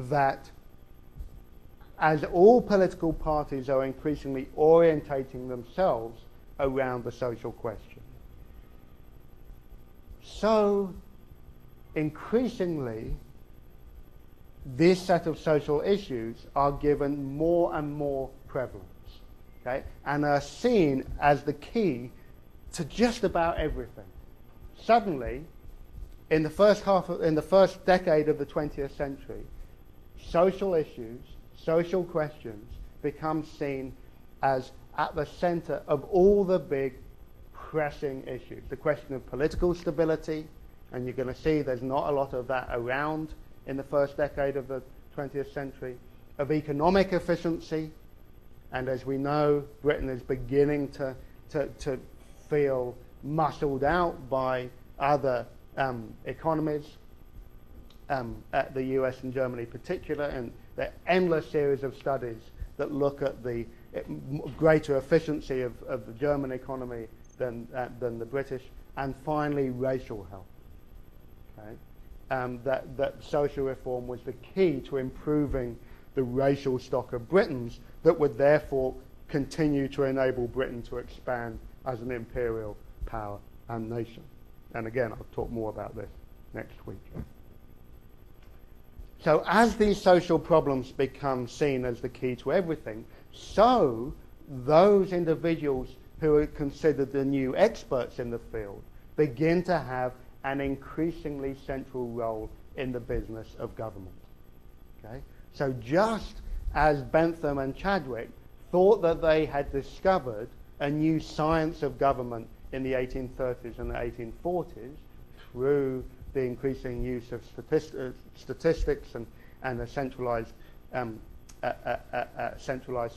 that as all political parties are increasingly orientating themselves around the social question, so increasingly this set of social issues are given more and more prevalence, okay, and are seen as the key to just about everything. Suddenly, in the first decade of the 20th century, social issues, social questions become seen as at the center of all the big pressing issues. The question of political stability, and you're going to see there's not a lot of that around in the first decade of the 20th century, of economic efficiency, and as we know, Britain is beginning to feel muscled out by other economies, the US and Germany in particular, and there are endless series of studies that look at the greater efficiency of the German economy than the British, and finally racial health. Okay? That social reform was the key to improving the racial stock of Britons that would therefore continue to enable Britain to expand as an imperial power and nation. And again, I'll talk more about this next week. So as these social problems become seen as the key to everything, so those individuals who are considered the new experts in the field begin to have an increasingly central role in the business of government. Okay? So just as Bentham and Chadwick thought that they had discovered a new science of government in the 1830s and the 1840s through the increasing use of statistics and a centralized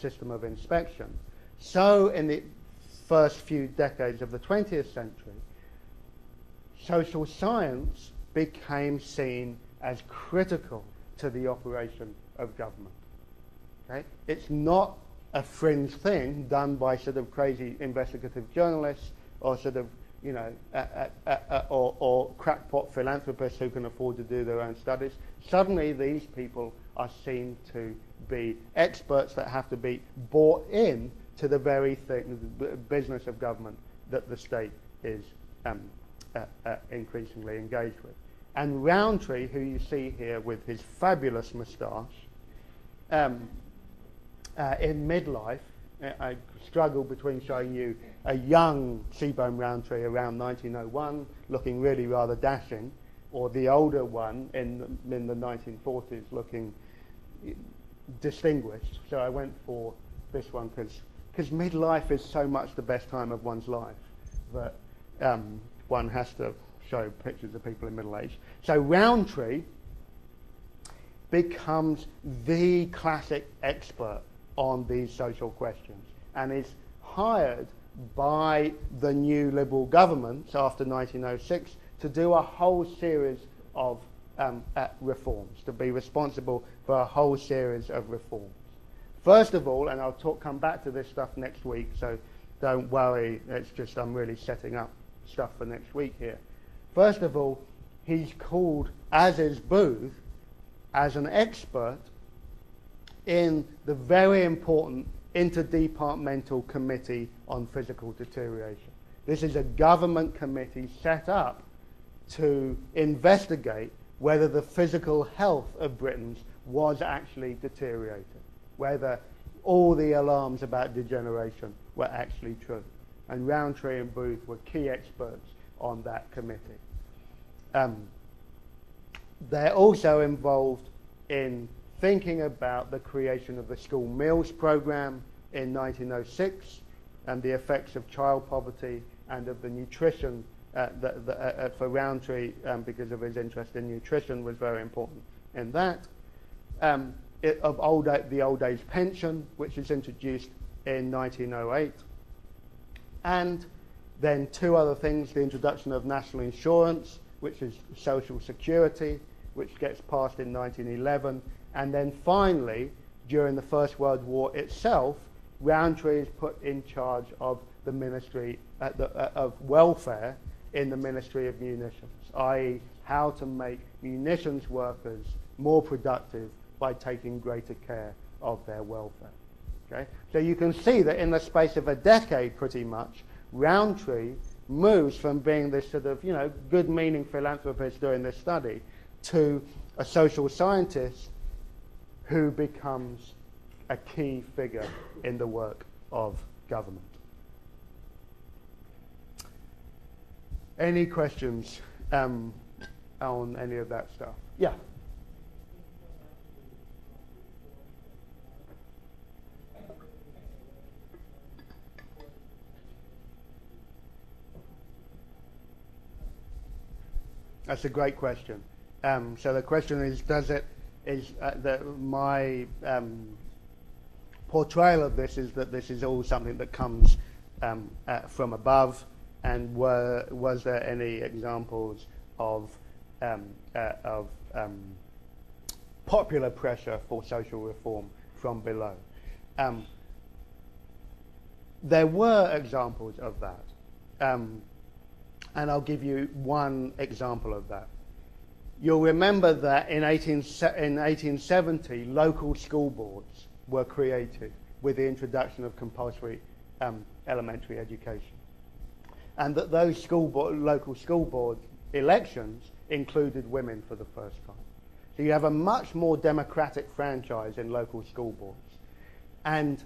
system of inspection, so in the first few decades of the 20th century, social science became seen as critical to the operation of government. Okay? It's not a fringe thing done by sort of crazy investigative journalists or sort of, you know, or crackpot philanthropists who can afford to do their own studies. Suddenly these people are seen to be experts that have to be bought in to the very thing, the business of government that the state is increasingly engaged with. And Rowntree, who you see here with his fabulous moustache, in midlife, I struggle between showing you a young Seaborn Rowntree around 1901, looking really rather dashing, or the older one in the 1940s, looking distinguished. So I went for this one because midlife is so much the best time of one's life that one has to show pictures of people in middle age. So Rowntree becomes the classic expert on these social questions and is hired by the new Liberal governments after 1906 to do a whole series of reforms, to be responsible for a whole series of reforms. First of all, and I'll come back to this stuff next week, so don't worry, it's just I'm really setting up stuff for next week here. First of all, he's called, as is Booth, as an expert in the very important Interdepartmental Committee on Physical Deterioration. This is a government committee set up to investigate whether the physical health of Britons was actually deteriorating, whether all the alarms about degeneration were actually true. And Rowntree and Booth were key experts on that committee. They're also involved in thinking about the creation of the school meals program in 1906 and the effects of child poverty and of the nutrition for Rowntree, because of his interest in nutrition, was very important in that. The old age pension, which is introduced in 1908. And then two other things, the introduction of national insurance, which is social security, which gets passed in 1911. And then finally, during the First World War itself, Rowntree is put in charge of the Ministry of Welfare in the Ministry of Munitions, i.e. how to make munitions workers more productive by taking greater care of their welfare. Okay? So you can see that in the space of a decade, pretty much, Rowntree moves from being this sort of, good meaning philanthropist doing this study to a social scientist who becomes a key figure in the work of government. Any questions on any of that stuff? Yeah. That's a great question. So the question is, my portrayal of this is that this is all something that comes from above, and was there any examples of popular pressure for social reform from below? There were examples of that. And I'll give you one example of that. You'll remember that in 1870, local school boards were created with the introduction of compulsory elementary education. And that those local school board elections included women for the first time. So you have a much more democratic franchise in local school boards. And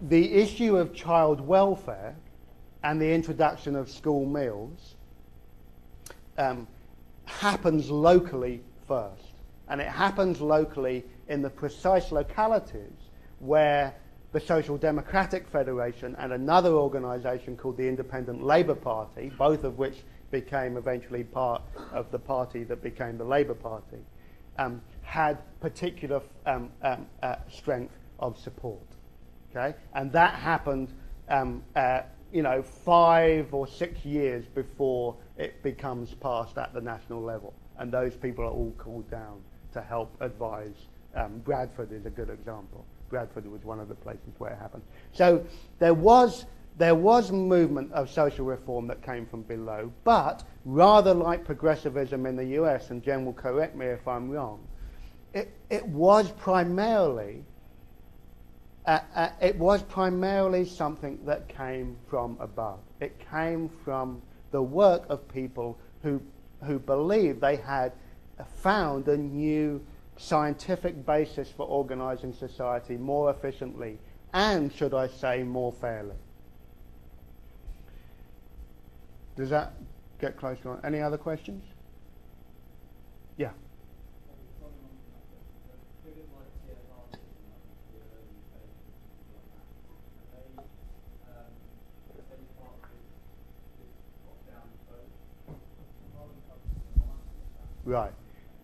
the issue of child welfare and the introduction of school meals happens locally first. And it happens locally in the precise localities where the Social Democratic Federation and another organisation called the Independent Labour Party, both of which became eventually part of the party that became the Labour Party, had particular strength of support. Okay? And that happened 5 or 6 years before it becomes passed at the national level. And those people are all called down to help advise. Bradford is a good example. Bradford was one of the places where it happened. So there was movement of social reform that came from below, but rather like progressivism in the US, and Jen will correct me if I'm wrong, it was primarily something that came from above. It came from the work of people who believed they had found a new scientific basis for organising society more efficiently and, should I say, more fairly. Does that get close to any other questions? Yeah. Right.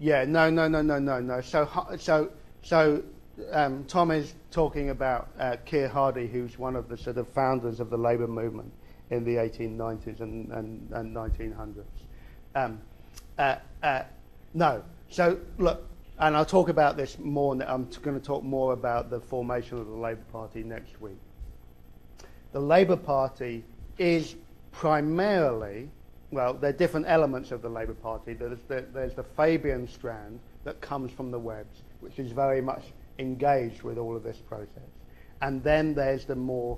Yeah. No. So Tom is talking about Keir Hardie, who's one of the sort of founders of the labour movement in the 1890s and 1900s. No. So look, and I'll talk about this more. I'm going to talk more about the formation of the Labour Party next week. The Labour Party is primarily, well, there are different elements of the Labour Party. There's the Fabian strand that comes from the Webs, which is very much engaged with all of this process. And then there's the more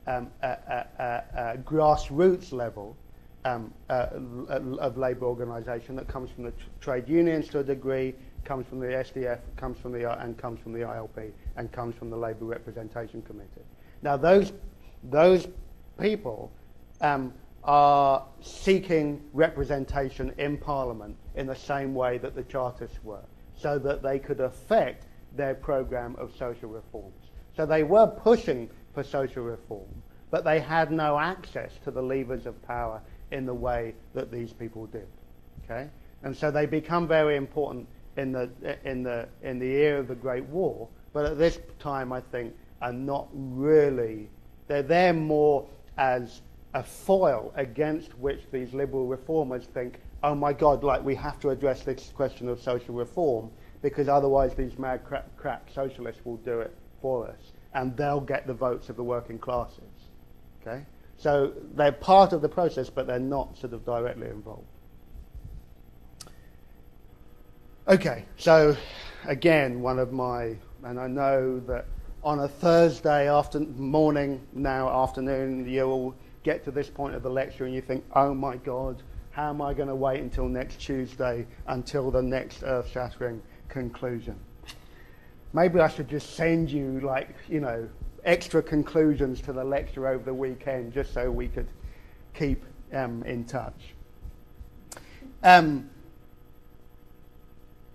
grassroots level of labour organisation that comes from the trade unions to a degree, comes from the SDF, comes from the ILP, and comes from the Labour Representation Committee. Now those people are seeking representation in Parliament in the same way that the Chartists were, so that they could affect their programme of social reforms. So they were pushing for social reform, but they had no access to the levers of power in the way that these people did. Okay, and so they become very important in the era of the Great War, but at this time I think are not really. They're there more as a foil against which these liberal reformers think, oh my God, like we have to address this question of social reform because otherwise these mad crack socialists will do it for us and they'll get the votes of the working classes. Okay, so they're part of the process, but they're not sort of directly involved. Okay, so again, and I know that on a Thursday morning, now afternoon, you'll get to this point of the lecture and you think, oh my God, how am I going to wait until next Tuesday until the next earth-shattering conclusion? Maybe I should just send you, extra conclusions to the lecture over the weekend just so we could keep in touch.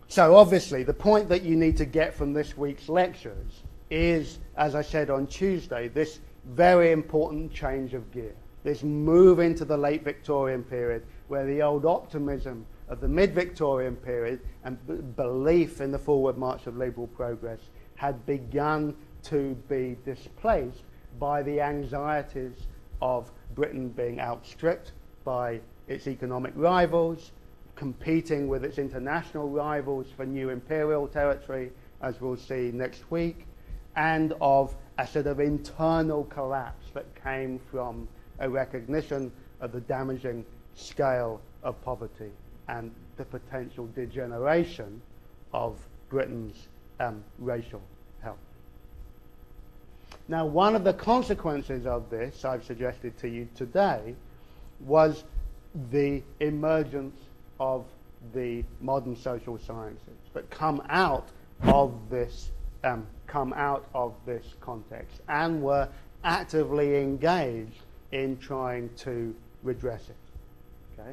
So obviously, the point that you need to get from this week's lectures is, as I said on Tuesday, this very important change of gear, this move into the late Victorian period where the old optimism of the mid-Victorian period and belief in the forward march of liberal progress had begun to be displaced by the anxieties of Britain being outstripped by its economic rivals, competing with its international rivals for new imperial territory, as we'll see next week, and of a sort of internal collapse that came from a recognition of the damaging scale of poverty and the potential degeneration of Britain's racial health. Now, one of the consequences of this, I've suggested to you today, was the emergence of the modern social sciences that come out of this context and were actively engaged in trying to redress it. Okay?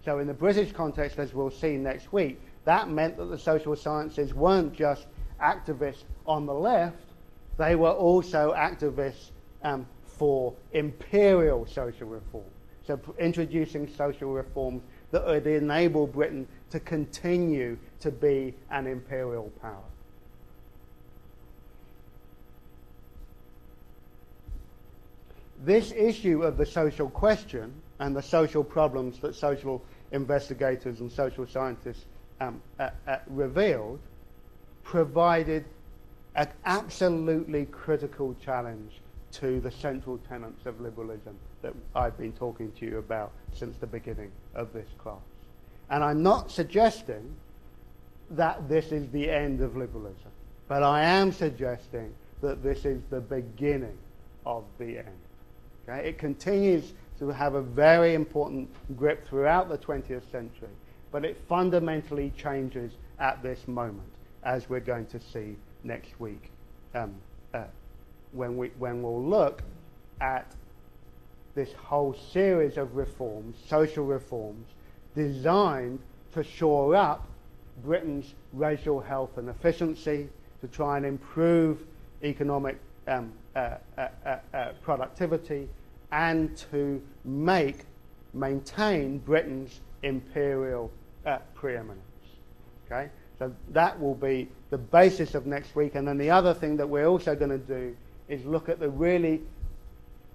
So in the British context, as we'll see next week, that meant that the social sciences weren't just activists on the left, they were also activists for imperial social reform. So introducing social reforms that would enable Britain to continue to be an imperial power. This issue of the social question and the social problems that social investigators and social scientists revealed provided an absolutely critical challenge to the central tenets of liberalism that I've been talking to you about since the beginning of this class. And I'm not suggesting that this is the end of liberalism, but I am suggesting that this is the beginning of the end. Okay? It continues to have a very important grip throughout the 20th century, but it fundamentally changes at this moment, as we're going to see next week, when we'll look at this whole series of reforms, social reforms, designed to shore up Britain's racial health and efficiency, to try and improve economic productivity, and to maintain Britain's imperial preeminence. Okay? So that will be the basis of next week. And then the other thing that we're also going to do is look at the really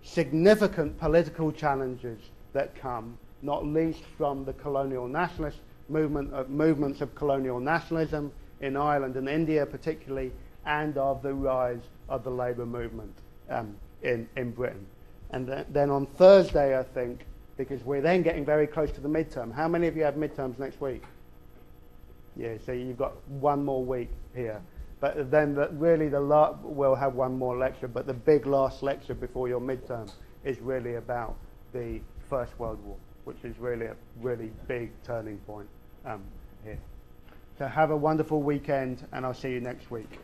significant political challenges that come, not least from the colonial nationalist movements of colonial nationalism in Ireland and India particularly, and of the rise of the labour movement in Britain. And then on Thursday, I think, because we're then getting very close to the midterm. How many of you have midterms next week? Yeah, so you've got one more week here. But then we'll have one more lecture, but the big last lecture before your midterm is really about the First World War, which is really a really big turning point here. So have a wonderful weekend, and I'll see you next week.